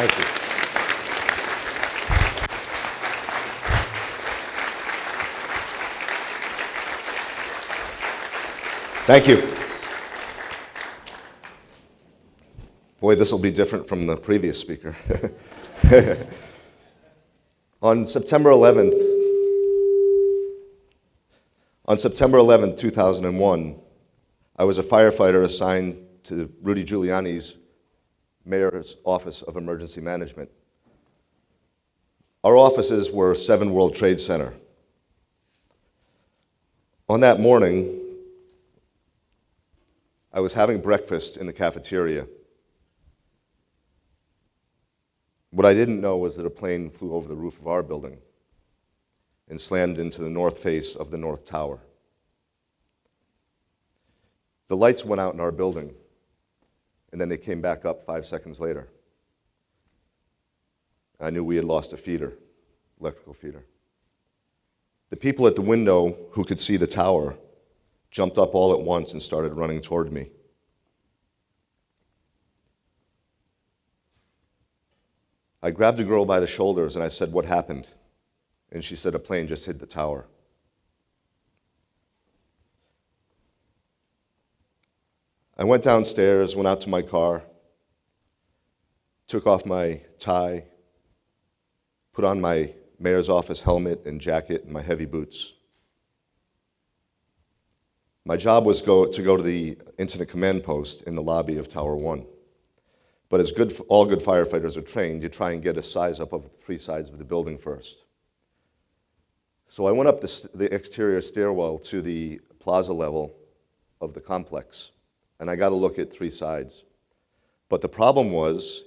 Thank you. Thank you. Boy, this will be different from the previous speaker. On September 11th, 2001, I was a firefighter assigned to Rudy Giuliani's Mayor's Office of Emergency Management. Our offices were 7 World Trade Center. On that morning, I was having breakfast in the cafeteria. What I didn't know was that a plane flew over the roof of our building and slammed into the north face of the North Tower. The lights went out in our building, and then they came back up 5 seconds later. I knew we had lost a feeder, electrical feeder. The people at the window who could see the tower jumped up all at once and started running toward me. I grabbed a girl by the shoulders and I said, "What happened?" And she said, "A plane just hit the tower." I went downstairs, went out to my car, took off my tie, put on my mayor's office helmet and jacket and my heavy boots. My job was to go to the incident command post in the lobby of Tower 1. But as all good firefighters are trained, you try and get a size up of 3 sides of the building first. So I went up the exterior stairwell to the plaza level of the complex, and I got a look at 3 sides. But the problem was,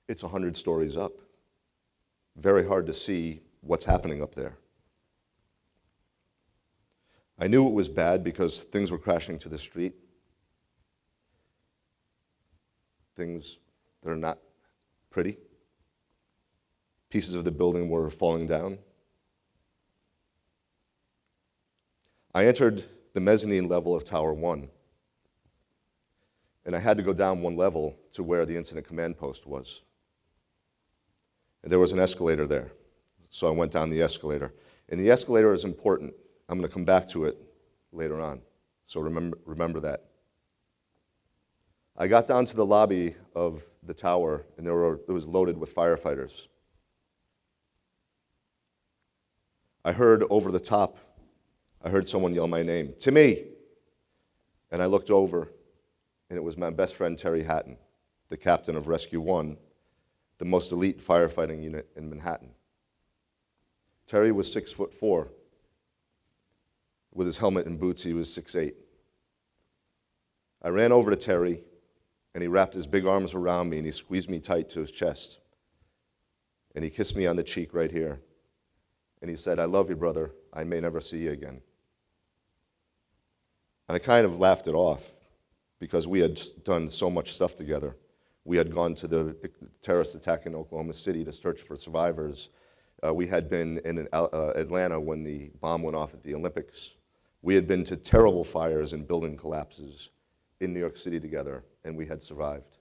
it's 100 stories up. Very hard to see what's happening up there. I knew it was bad because things were crashing to the street. Things that are not pretty. Pieces of the building were falling down. I entered the mezzanine level of Tower 1, and I had to go down 1 level to where the incident command post was. And there was an escalator there, so I went down the escalator. And the escalator is important. I'm going to come back to it later on, so remember that. I got down to the lobby of the tower, and it was loaded with firefighters. I heard over the top, I heard someone yell my name, "Timmy!" And I looked over, and it was my best friend, Terry Hatton, the captain of Rescue 1, the most elite firefighting unit in Manhattan. Terry was 6'4". With his helmet and boots, he was 6'8". I ran over to Terry, and he wrapped his big arms around me, and he squeezed me tight to his chest. And he kissed me on the cheek right here. And he said, "I love you, brother. I may never see you again." And I kind of laughed it off because we had done so much stuff together. We had gone to the terrorist attack in Oklahoma City to search for survivors. We had been in Atlanta when the bomb went off at the Olympics. We had been to terrible fires and building collapses in New York City together, and we had survived.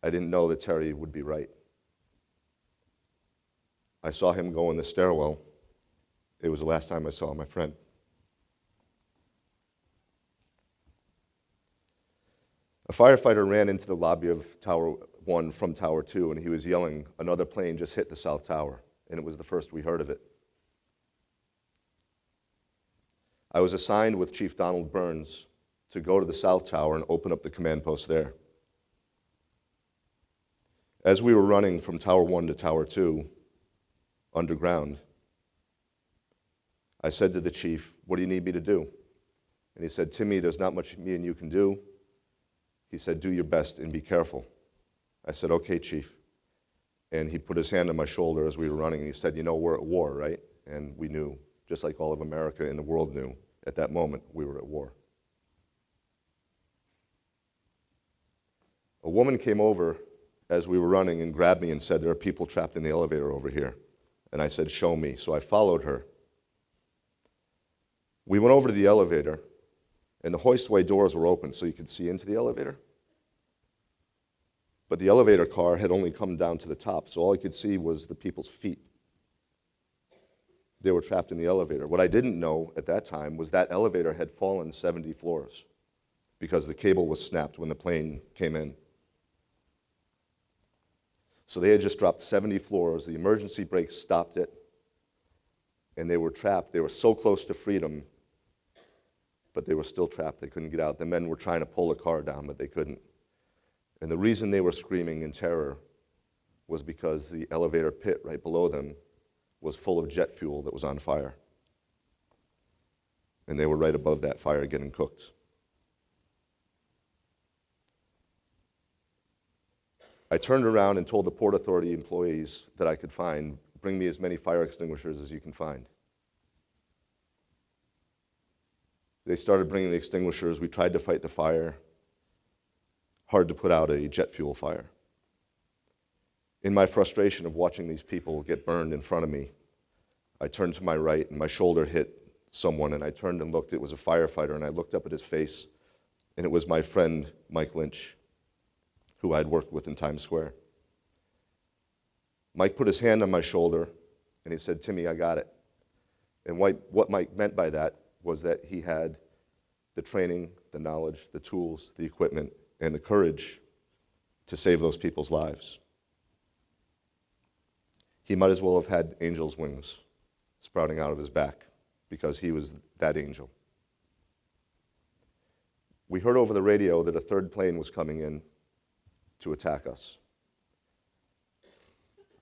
I didn't know that Terry would be right. I saw him go in the stairwell. It was the last time I saw my friend. A firefighter ran into the lobby of Tower 1 from Tower 2, and he was yelling, "Another plane just hit the South Tower," and it was the first we heard of it. I was assigned with Chief Donald Burns to go to the South Tower and open up the command post there. As we were running from Tower 1 to Tower 2, underground, I said to the chief, "What do you need me to do?" And he said, "Timmy, there's not much me and you can do." He said, "Do your best and be careful." I said, "Okay, Chief." And he put his hand on my shoulder as we were running, and he said, "You know, we're at war, right?" And we knew, just like all of America and the world knew, at that moment, we were at war. A woman came over as we were running and grabbed me and said, "There are people trapped in the elevator over here." And I said, "Show me." So I followed her. We went over to the elevator, and the hoistway doors were open so you could see into the elevator. But the elevator car had only come down to the top, so all I could see was the people's feet. They were trapped in the elevator. What I didn't know at that time was that elevator had fallen 70 floors because the cable was snapped when the plane came in. So they had just dropped 70 floors. The emergency brakes stopped it, and they were trapped. They were so close to freedom, but they were still trapped. They couldn't get out. The men were trying to pull the car down, but they couldn't. And the reason they were screaming in terror was because the elevator pit right below them was full of jet fuel that was on fire. And they were right above that fire getting cooked. I turned around and told the Port Authority employees that I could find, bring me as many fire extinguishers as you can find. They started bringing the extinguishers. We tried to fight the fire. Hard to put out a jet fuel fire. In my frustration of watching these people get burned in front of me, I turned to my right and my shoulder hit someone, and I turned and looked. It was a firefighter, and I looked up at his face, and it was my friend Mike Lynch, who I'd worked with in Times Square. Mike put his hand on my shoulder, and he said, "Timmy, I got it." And what Mike meant by that was that he had the training, the knowledge, the tools, the equipment, and the courage to save those people's lives. He might as well have had angel's wings sprouting out of his back because he was that angel. We heard over the radio that a third plane was coming in to attack us.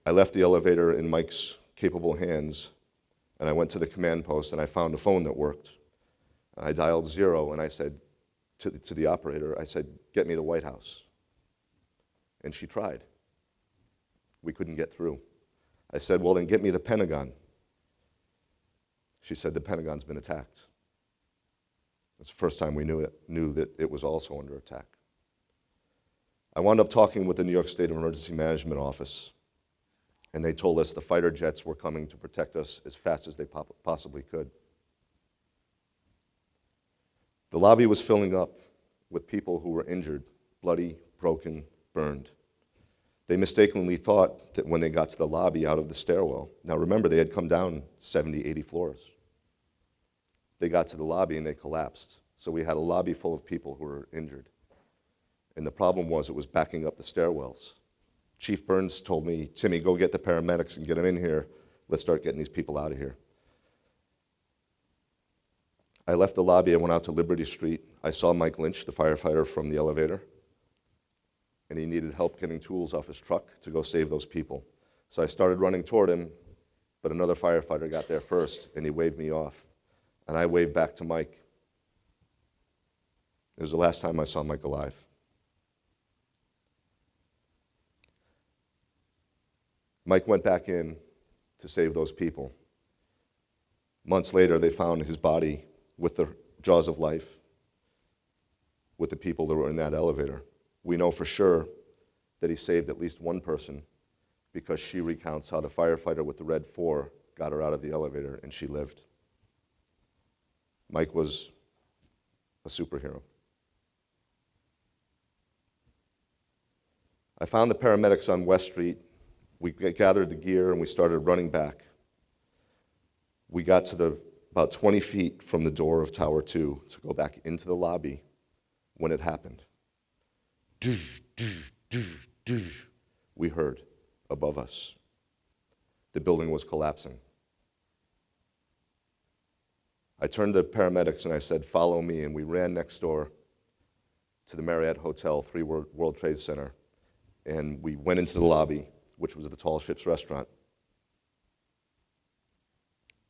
I left the elevator in Mike's capable hands, and I went to the command post, and I found a phone that worked. I dialed 0, and I said to the operator, I said, "Get me the White House." And she tried. We couldn't get through. I said, "Well, then get me the Pentagon." She said, "The Pentagon's been attacked." That's the first time we knew that it was also under attack. I wound up talking with the New York State Emergency Management Office, and they told us the fighter jets were coming to protect us as fast as they possibly could. The lobby was filling up with people who were injured, bloody, broken, burned. They mistakenly thought that when they got to the lobby out of the stairwell, now remember, they had come down 70, 80 floors. They got to the lobby and they collapsed. So we had a lobby full of people who were injured. And the problem was it was backing up the stairwells. Chief Burns told me, "Timmy, go get the paramedics and get them in here. Let's start getting these people out of here." I left the lobby, I went out to Liberty Street. I saw Mike Lynch, the firefighter from the elevator, and he needed help getting tools off his truck to go save those people. So I started running toward him, but another firefighter got there first, and he waved me off. And I waved back to Mike. It was the last time I saw Mike alive. Mike went back in to save those people. Months later, they found his body with the jaws of life, with the people that were in that elevator. We know for sure that he saved at least one person because she recounts how the firefighter with the red 4 got her out of the elevator and she lived. Mike was a superhero. I found the paramedics on West Street. We gathered the gear and we started running back. We got to about 20 feet from the door of Tower 2 to go back into the lobby when it happened. We heard above us. The building was collapsing. I turned to the paramedics and I said, "Follow me," and we ran next door to the Marriott Hotel, 3 World Trade Center, and we went into the lobby, which was the Tall Ships restaurant.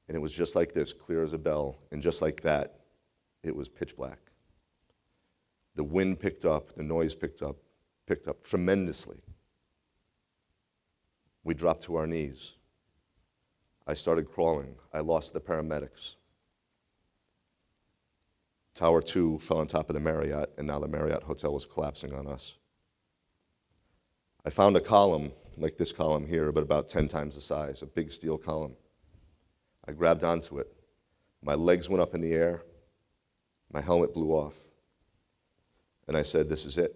And it was just like this, clear as a bell, and just like that, it was pitch black. The wind picked up, the noise picked up tremendously. We dropped to our knees. I started crawling. I lost the paramedics. Tower 2 fell on top of the Marriott, and now the Marriott Hotel was collapsing on us. I found a column, like this column here, but about 10 times the size, a big steel column. I grabbed onto it. My legs went up in the air. My helmet blew off. And I said, "This is it."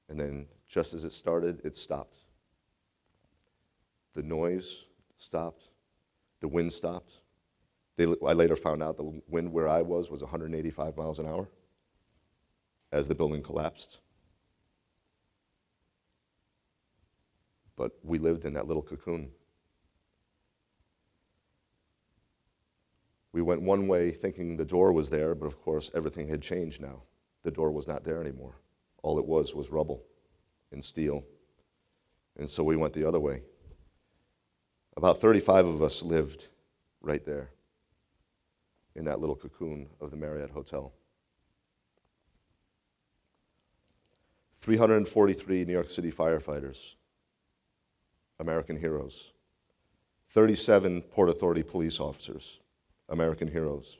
And then just as it started, it stopped. The noise stopped. The wind stopped. I later found out the wind where I was 185 miles an hour as the building collapsed. But we lived in that little cocoon. We went one way thinking the door was there, but of course everything had changed now. The door was not there anymore. All it was rubble and steel. And so we went the other way. About 35 of us lived right there in that little cocoon of the Marriott Hotel. 343 New York City firefighters, American heroes. 37 Port Authority police officers, American heroes.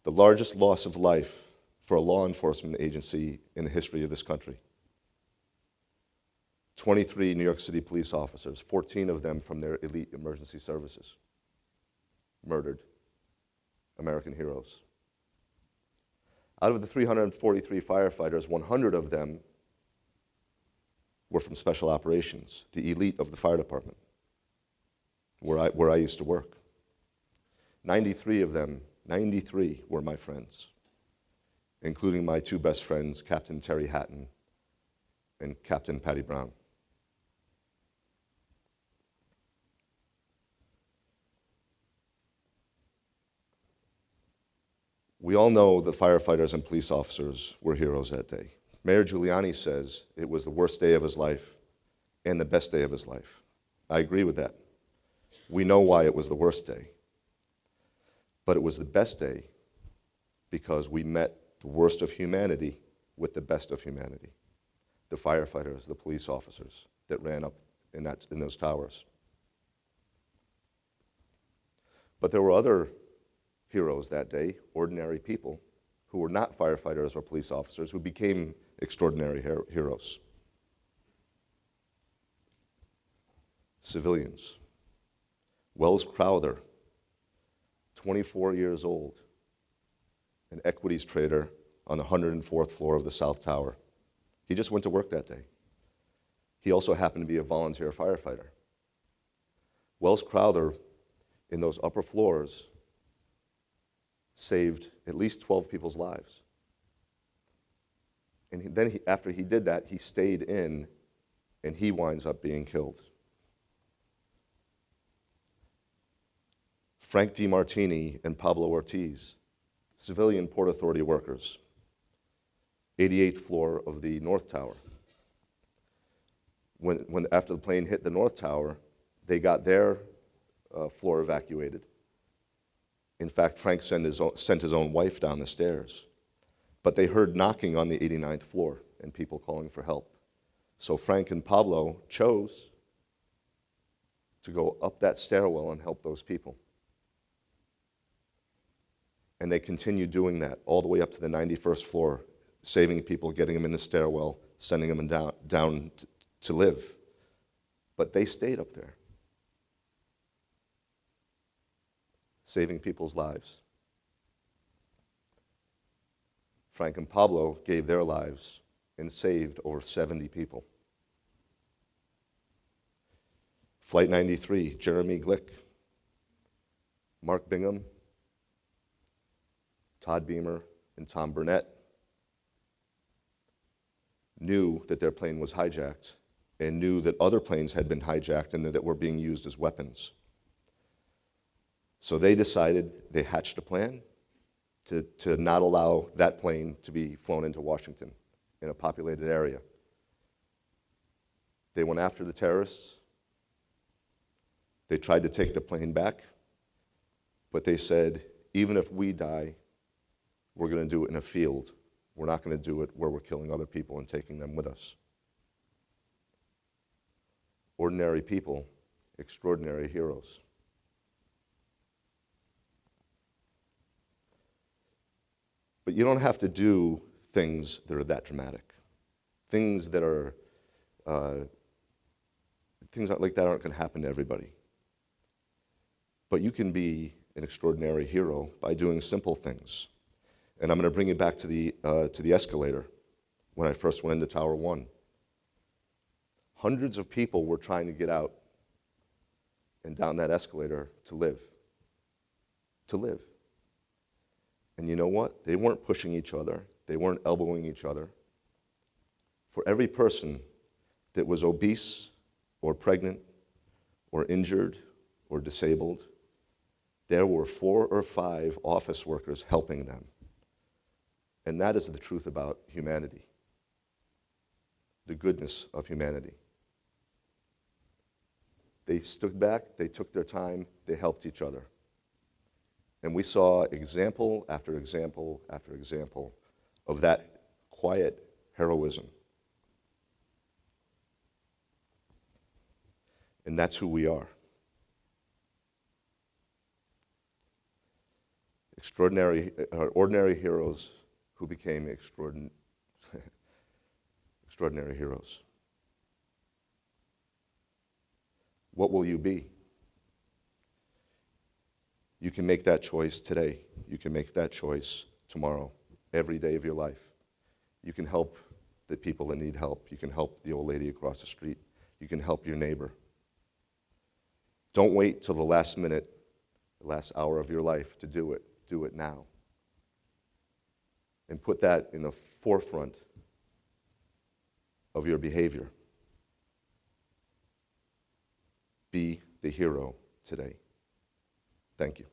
The largest loss of life for a law enforcement agency in the history of this country. 23 New York City police officers, 14 of them from their elite emergency services, murdered, American heroes. Out of the 343 firefighters, 100 of them were from special operations, the elite of the fire department, where I used to work. 93 of them, 93 were my friends, including my two best friends, Captain Terry Hatton and Captain Patty Brown. We all know the firefighters and police officers were heroes that day. Mayor Giuliani says it was the worst day of his life and the best day of his life. I agree with that. We know why it was the worst day. But it was the best day because we met the worst of humanity with the best of humanity. The firefighters, the police officers that ran up in those towers. But there were other heroes that day, ordinary people who were not firefighters or police officers who became extraordinary heroes. Civilians. Wells Crowther, 24 years old, an equities trader on the 104th floor of the South Tower. He just went to work that day. He also happened to be a volunteer firefighter. Wells Crowther, in those upper floors, saved at least 12 people's lives. And then after he did that, he stayed in, and he winds up being killed. Frank DiMartini and Pablo Ortiz, civilian Port Authority workers, 88th floor of the North Tower. After the plane hit the North Tower, they got their floor evacuated. In fact, Frank sent his own wife down the stairs. But they heard knocking on the 89th floor and people calling for help. So Frank and Pablo chose to go up that stairwell and help those people. And they continued doing that all the way up to the 91st floor, saving people, getting them in the stairwell, sending them down to live. But they stayed up there, saving people's lives. Frank and Pablo gave their lives and saved over 70 people. Flight 93, Jeremy Glick, Mark Bingham, Todd Beamer, and Tom Burnett knew that their plane was hijacked and knew that other planes had been hijacked and that were being used as weapons. So they decided, they hatched a plan to not allow that plane to be flown into Washington in a populated area. They went after the terrorists. They tried to take the plane back, but they said, even if we die, we're going to do it in a field. We're not going to do it where we're killing other people and taking them with us. Ordinary people, extraordinary heroes. But you don't have to do things that are that dramatic. Things that are, things like that aren't going to happen to everybody. But you can be an extraordinary hero by doing simple things. And I'm going to bring you back to the escalator when I first went into Tower 1. Hundreds of people were trying to get out and down that escalator to live. To live. And you know what? They weren't pushing each other. They weren't elbowing each other. For every person that was obese or pregnant or injured or disabled, there were 4 or 5 office workers helping them. And that is the truth about humanity, the goodness of humanity. They stood back, they took their time, they helped each other. And we saw example after example after example of that quiet heroism. And that's who we are. Ordinary heroes who became extraordinary heroes. What will you be? You can make that choice today. You can make that choice tomorrow, every day of your life. You can help the people that need help. You can help the old lady across the street. You can help your neighbor. Don't wait till the last minute, the last hour of your life to do it. Do it now. And put that in the forefront of your behavior. Be the hero today. Thank you.